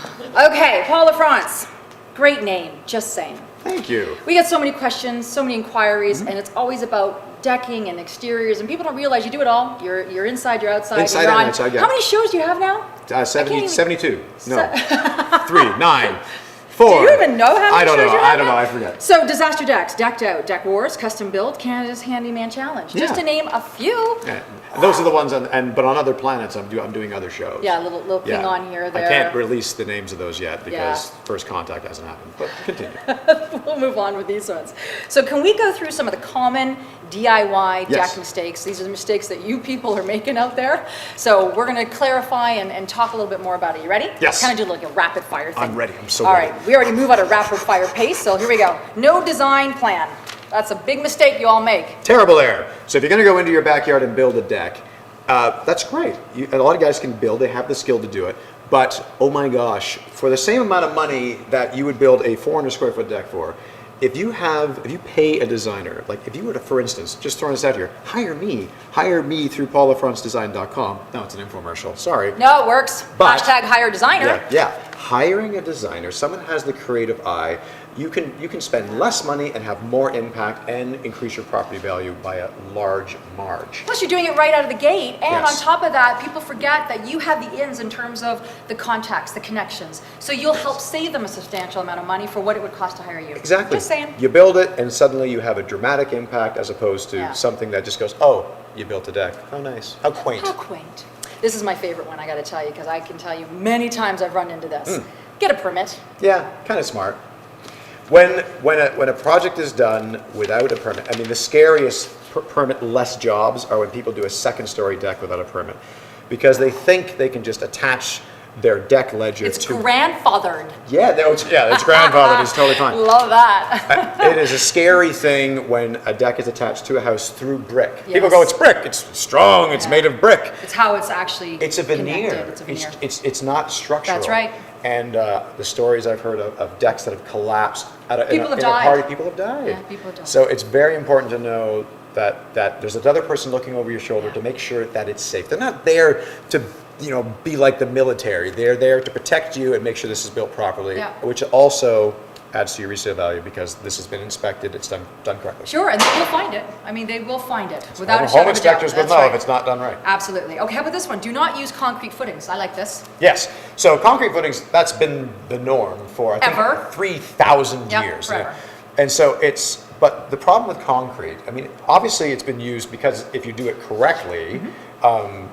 Okay, Paul Lafrance. Great name, just saying. Thank you. We get so many questions, so many inquiries, and it's always about decking and exteriors, and people don't realize you do it all. You're inside, you're outside. Inside you're and on. outside, yeah. How many shows do you have now? 72. No. 3, 9, 4. Do you even know how many I don't shows know. you have I don't know. now? I forget. So, Disaster Decks, Decked Out, Deck Wars, Custom Build, Canada's Handyman Challenge. Just Yeah. to name a few. Yeah. Those are the ones, but on other planets, I'm doing other shows. Yeah, little ping on here, there. I can't release the names of those yet because first contact hasn't happened. But continue. We'll move on with these ones. So can we go through some of the common DIY Yes. deck mistakes? These are the mistakes that you people are making out there. So we're going to clarify and talk a little bit more about it. You ready? Yes. Kind of do like a rapid fire thing. I'm ready. I'm so All ready. right. We already move at a rapid fire pace. So here we go. No design plan. That's a big mistake you all make. Terrible error. So if you're going to go into your backyard and build a deck, that's great. A lot of guys can build. They have the skill to do it. But, oh my gosh, for the same amount of money that you would build a 400 square foot deck for, if you pay a designer, like if you were to, for instance, just throwing this out here, hire me through PaulLafranceDesign.com. No, it's an infomercial. Sorry. No, it works. But- Hashtag hire designer. Yeah. Hiring a designer, someone who has the creative eye, you can spend less money and have more impact and increase your property value by a large marge. Plus, you're doing it right out of the gate. And Yes. on top of that, people forget that you have the ins in terms of the contacts, the connections. So you'll help save them a substantial amount of money for what it would cost to hire you. Exactly. Just saying. You build it and suddenly you have a dramatic impact as opposed to Yeah. something that just goes, oh, you built a deck. How nice. How quaint. How quaint. This is my favorite one, I got to tell you, because I can tell you many times I've run into this. Get a permit. Yeah, kind of smart. When a project is done without a permit, I mean the scariest permit-less jobs are when people do a second story deck without a permit, because they think they can just attach their deck ledger It's to. grandfathered. It's grandfathered. It's totally fine. Love that. It is a scary thing when a deck is attached to a house through brick. People Yes. go, it's brick, it's strong, it's made of brick. It's how it's actually It's a veneer. connected. It's a veneer. It's not structural. That's right. And the stories I've heard of decks that have collapsed People have in died. a party, people have died. Yeah, people have died. So it's very important to know that there's another person looking over your shoulder to make sure that it's safe. They're not there to be like the military. They're there to protect you and make sure this is built properly, Yeah. which also adds to your resale value because this has been inspected, it's done correctly. Sure, and they will find it. I mean, they will find it without a Home shadow of a doubt. inspectors will That's know right. if it's not done right. Absolutely. Okay, how about this one? Do not use concrete footings. I like this. Yes. So concrete footings, that's been the norm for, I think, Ever. 3,000 Yep, years. forever. And so but the problem with concrete, I mean, obviously it's been used because if you do it correctly,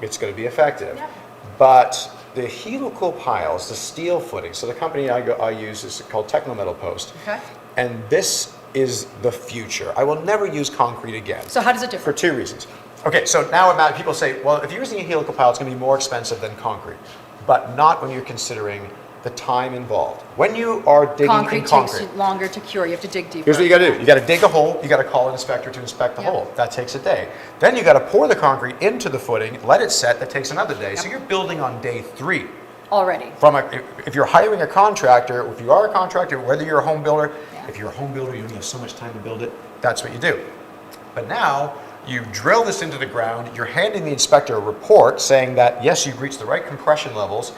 it's going to be effective. Yep. But the helical piles, the steel footing, so the company I use is called Technometal Post. Okay. And this is the future. I will never use concrete again. So how does it For differ? 2 reasons. Okay, so now people say, well, if you're using a helical pile, it's going to be more expensive than concrete, but not when you're considering the time involved. When you are digging Concrete in concrete, takes longer to cure. You have to dig deeper. here's what you got to do. You got to dig a hole. You got to call an inspector to inspect the Yep. hole. That takes a day. Then you got to pour the concrete into the footing, let it set. That takes another day. So Yep. you're building on day 3. Already. If you're hiring a contractor, if you are a contractor, whether you're a home builder, Yeah. if you're a home builder, you only have so much time to build it, that's what you do. But now, you drill this into the ground, you're handing the inspector a report saying that, yes, you've reached the right compression levels,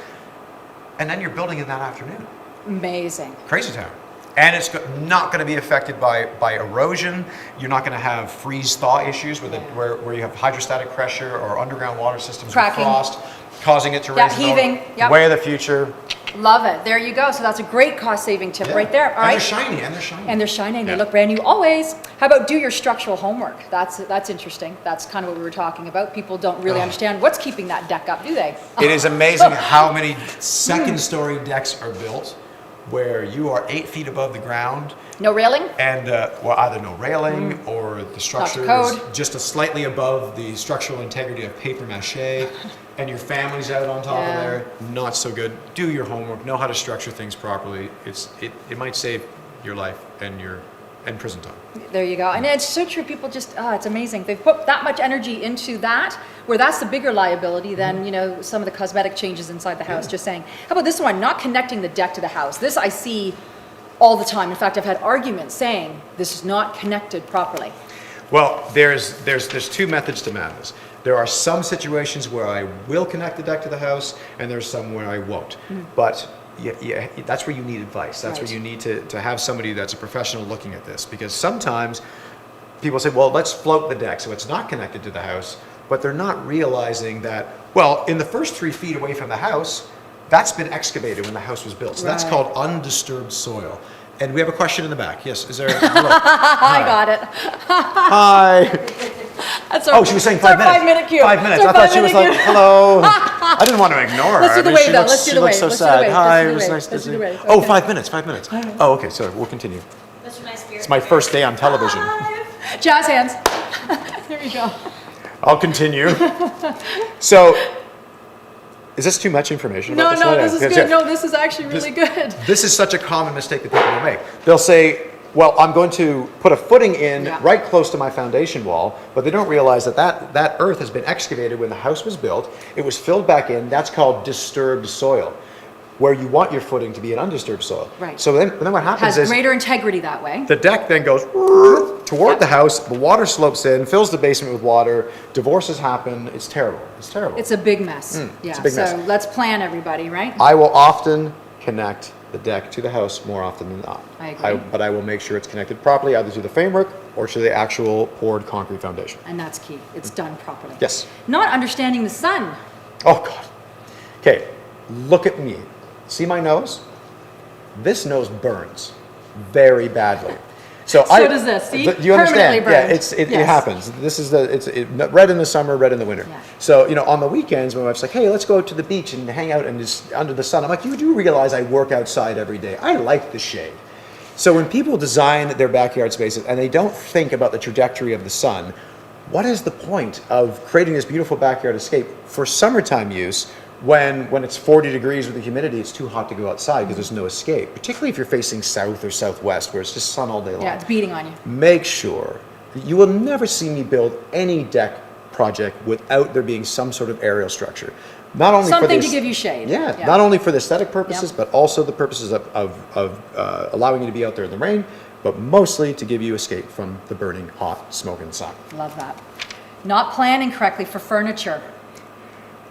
and then you're building it that afternoon. Amazing. Crazy town. And it's not going to be affected by erosion. You're not going to have freeze-thaw issues where you have hydrostatic pressure or underground water systems Cracking. with frost, causing it to Yeah, raise and heaving. lower. Yep. Way of the future. Love it. There you go. So that's a great cost-saving tip right there. All and right. they're shiny, and they're shiny. And they're shiny and Yeah. they look brand new always. How about do your structural homework? That's interesting. That's kind of what we were talking about. People don't really understand what's keeping that deck up, do they? It is amazing how many second-story decks are built where you are 8 feet above the ground, No railing? and either no railing or the structure code. is just slightly above the structural integrity of paper mache, and your family's out on top Yeah. of there. Not so good. Do your homework. Know how to structure things properly. It might save your life and prison time. There you go. And it's so true. People just, it's amazing. They've put that much energy into that, where that's the bigger liability than, some of the cosmetic changes inside the house. Just saying. How about this one? Not connecting the deck to the house. This I see all the time. In fact, I've had arguments saying this is not connected properly. Well, there's 2 methods to madness. There are some situations where I will connect the deck to the house, and there's some where I won't. But yeah, that's where you need advice. That's where you need to have somebody that's a professional looking at this, because sometimes people say, well, let's float the deck so it's not connected to the house, but they're not realizing that, well, in the first 3 feet away from the house, that's been excavated when the house was built. So that's called undisturbed soil. And we have a question in the back. Yes, is there? Hello. I got it. Hi. That's our, Oh, she was saying 5 minutes. 5 minute cue. 5 minutes. I thought she was like, hello. I didn't want to ignore her. Let's do the wave, though. Let's do the wave. She looks so Let's do the sad. wave. Hi, Let's it do was the nice wave. to Let's see do the you. wave. Oh, Okay. 5 minutes, 5 minutes. Oh, okay, so we'll continue. That's my spirit. It's my first day on television. Jazz hands. There you go. I'll continue. So, is this too much information No, about this? no, this is Yes, good. yes. No, this is actually really good. This is such a common mistake that people will make. They'll say, well, I'm going to put a footing in right close to my foundation wall, but they don't realize that earth has been excavated when the house was built. It was filled back in. That's called disturbed soil, where you want your footing to be an undisturbed soil. Right. So then what happens Has is greater integrity that way. the deck then goes toward the house, the water slopes in, fills the basement with water, divorces happen. It's terrible. It's terrible. It's a big mess. Yeah. it's a big so mess. let's plan, everybody, right? I will often connect the deck to the house more often than not. I agree. But I will make sure it's connected properly, either to the framework or to the actual poured concrete foundation. And that's key. It's done properly. Yes. Not understanding the sun. Oh, God. Okay, look at me. See my nose? This nose burns very badly. So does this, see? Do you understand? Permanently Yeah, burned. it Yes. happens. This is red in the summer, red in the winter. Yeah. So, on the weekends, my wife's like, hey, let's go out to the beach and hang out and just under the sun. I'm like, you do realize I work outside every day. I like the shade. So when people design their backyard spaces and they don't think about the trajectory of the sun, what is the point of creating this beautiful backyard escape for summertime use when it's 40 degrees with the humidity? It's too hot to go outside because there's no escape, particularly if you're facing south or southwest where it's just sun all day long. Yeah, it's beating on you. Make sure that you will never see me build any deck project without there being some sort of aerial structure. Not only for Something this, to give you shade. Yeah, not only for the aesthetic purposes, Yep. but also the purposes of allowing you to be out there in the rain, but mostly to give you escape from the burning hot smoking sun. Love that. Not planning correctly for furniture.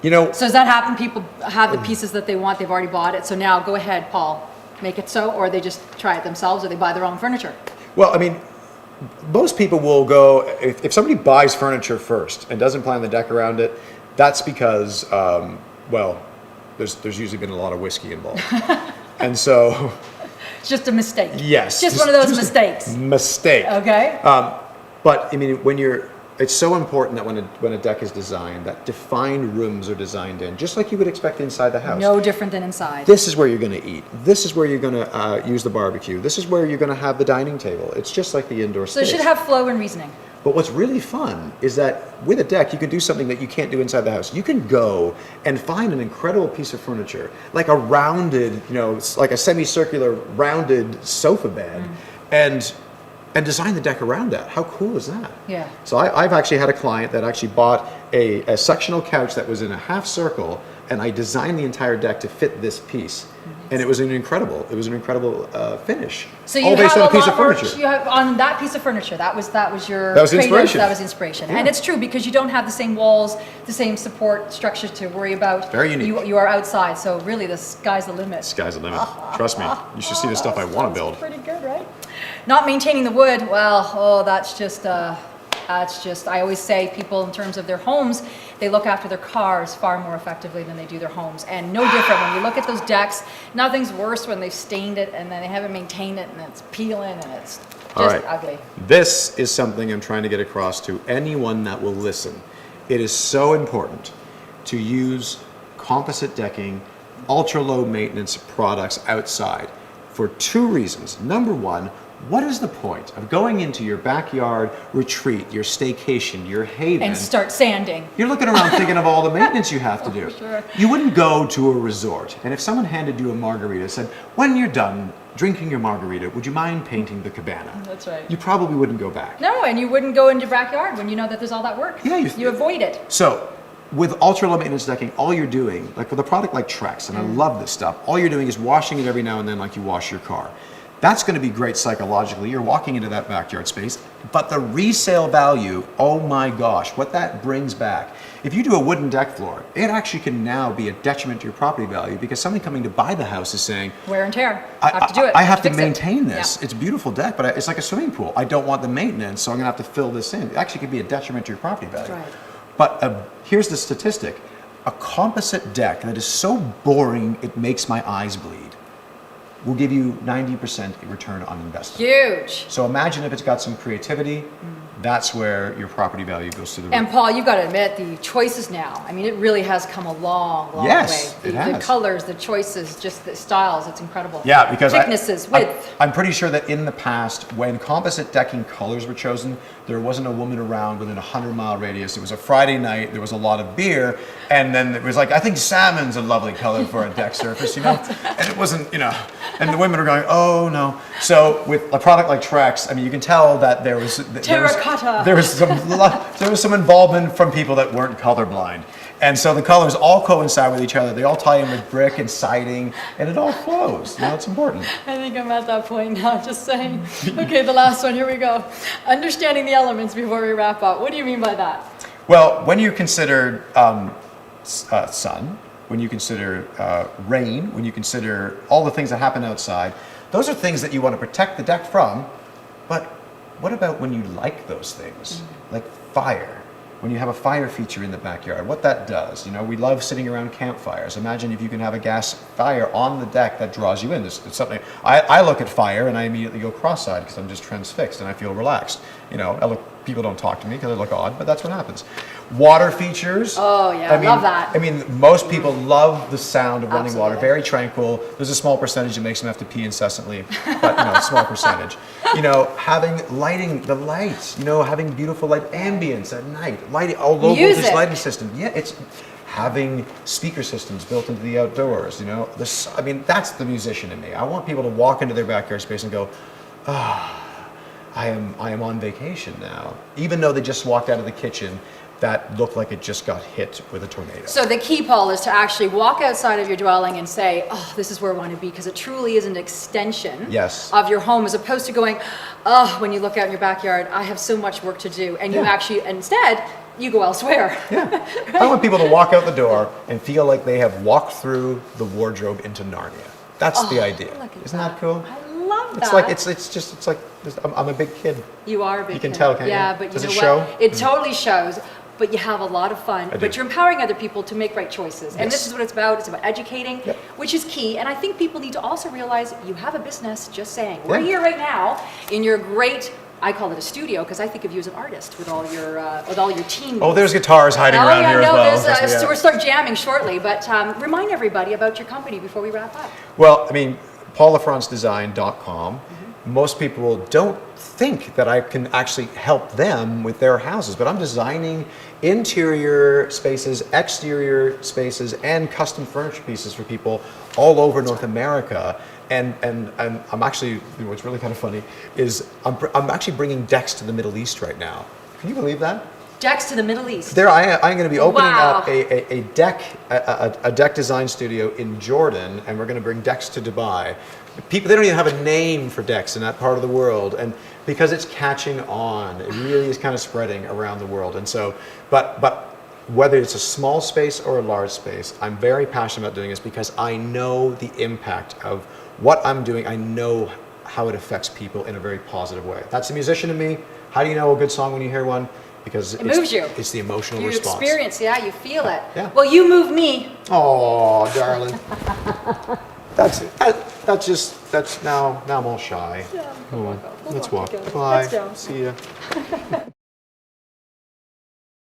You know, So does that happen? People have the pieces that they want, they've already bought it. So now go ahead, Paul, make it so, or they just try it themselves, or they buy their own furniture. well, I mean, most people will go, if somebody buys furniture first and doesn't plan the deck around it, that's because, well, there's usually been a lot of whiskey involved. And so, It's just a mistake. yes. Just one of those just a mistakes. Mistake. Okay? But I mean, it's so important that when a deck is designed, that defined rooms are designed in, just like you would expect inside the house. No different than inside. This is where you're going to eat. This is where you're going to use the barbecue. This is where you're going to have the dining table. It's just like the indoor So it space. should have flow and reasoning. But what's really fun is that with a deck, you can do something that you can't do inside the house. You can go and find an incredible piece of furniture, like a rounded, like a semicircular rounded sofa bed, and design the deck around that. How cool is that? Yeah. So I've actually had a client that actually bought a sectional couch that was in a half circle, and I designed the entire deck to fit this piece. And it was an incredible finish. So all you based have on a a piece lot of more, furniture. you have on that piece of furniture. That was your That was creative- inspiration. That was inspiration, Yeah. and it's true because you don't have the same walls, the same support structure to worry about. Very unique. You are outside, so really the sky's the limit. Sky's the limit. Trust me. You should see the stuff I want to build. Pretty good, right? Not maintaining the wood. Well, that's just. I always say people in terms of their homes, they look after their cars far more effectively than they do their homes. And no different when you look at those decks, nothing's worse when they've stained it and then they haven't maintained it and it's peeling and it's just All right. ugly. This is something I'm trying to get across to anyone that will listen. It is so important to use composite decking, ultra low maintenance products outside for two reasons. Number one, what is the point of going into your backyard retreat, your staycation, your haven? And start sanding. You're looking around thinking of all the maintenance you have to do. For sure. You wouldn't go to a resort, and if someone handed you a margarita and said, when you're done drinking your margarita, would you mind painting the cabana? That's right. You probably wouldn't go back. No, and you wouldn't go into your backyard when you know that there's all that work. Yeah, you avoid it. So, with ultra low maintenance decking, all you're doing, like with a product like Trex, and I love this stuff, all you're doing is washing it every now and then like you wash your car. That's going to be great psychologically. You're walking into that backyard space, but the resale value, oh my gosh, what that brings back if you do a wooden deck floor, it actually can now be a detriment to your property value because somebody coming to buy the house is saying, wear and tear. I have to do it. I have to fix it. maintain this. Yeah. It's a beautiful deck, but it's like a swimming pool. I don't want the maintenance, so I'm gonna have to fill this in. It actually could be a detriment to your property value. Right. But here's the statistic. A composite deck that is so boring it makes my eyes bleed will give you 90% return on investment. Huge. So imagine if it's got some creativity, that's where your property value goes to the roof. And Paul, you've got to admit, the choices now, I mean, it really has come a long, long Yes, way. it The has. colors, the choices, just the styles, it's incredible. Yeah, because thicknesses, width. I'm pretty sure that in the past, when composite decking colors were chosen, there wasn't a woman around within a 100-mile radius. It was a Friday night, there was a lot of beer, and then it was like, I think salmon's a lovely color for a deck surface, you know? And it wasn't, you know, and the women are going, oh no. So with a product like Trex, I mean, you can tell that there was some involvement from people that weren't colorblind. And so the colors all coincide with each other. They all tie in with brick and siding, and it all flows. You know, it's important. I think I'm at that point now, just saying. Okay, the last one, here we go. Understanding the elements before we wrap up. What do you mean by that? Well, when you consider sun, when you consider rain, when you consider all the things that happen outside, those are things that you want to protect the deck from. But what about when you like those things? Like fire. When you have a fire feature in the backyard, what that does, you know, we love sitting around campfires. Imagine if you can have a gas fire on the deck that draws you in. It's something, I look at fire and I immediately go cross-eyed because I'm just transfixed and I feel relaxed. You know, people don't talk to me because I look odd, but that's what happens. Water features. Oh yeah, I love that. I mean, most people love the sound of running water, Absolutely. very tranquil. There's a small percentage that makes them have to pee incessantly, but you know, a small percentage. You know, having lighting, the lights, you know, having beautiful light ambience at night, lighting, all low voltage lighting system. Yeah, it's having speaker systems built into the outdoors, you know. I mean, that's the musician in me. I want people to walk into their backyard space and go, I am on vacation now, even though they just walked out of the kitchen that looked like it just got hit with a tornado. So the key, Paul, is to actually walk outside of your dwelling and say, oh, this is where I want to be, because it truly is an extension of your home, as opposed to going, oh, when you look out in your backyard, I have so much work to do, and you actually, instead, you go elsewhere. Yeah. Right? I want people to walk out the door and feel like they have walked through the wardrobe into Narnia. That's the idea. Isn't that cool? I love that. It's like I'm a big kid. You are a big kid. You can tell, can't you? Yeah, but Does you it know show? what? It totally shows. But you have a lot of fun. But you're empowering other people to make right choices. And this is what it's about. It's about educating, which is key. And I think people need to also realize you have a business, just saying. We're here right now in your great, I call it a studio, because I think of you as an artist with all your team. Oh, there's guitars hiding around here as well. We'll start jamming shortly. But remind everybody about your company before we wrap up. Well, I mean, PaulLafranceDesign.com. Most people don't think that I can actually help them with their houses, but I'm designing interior spaces, exterior spaces, and custom furniture pieces for people all over North America. And I'm actually, you know, what's really kind of funny is I'm actually bringing decks to the Middle East right now. Can you believe that? Decks to the Middle East. I'm going to be opening up a deck design studio in Jordan, and we're going to bring decks to Dubai. People, they don't even have a name for decks in that part of the world, and because it's catching on, it really is kind of spreading around the world. And so, but whether it's a small space or a large space, I'm very passionate about doing this because I know the impact of what I'm doing. I know how it affects people in a very positive way. That's the musician in me. How do you know a good song when you hear one? Because it moves you. It's the emotional response. You experience, you feel it. Yeah. Well, you move me. Oh, darling. That's now I'm all shy. Yeah, Let's walk. Together. Bye. Let's go. See ya.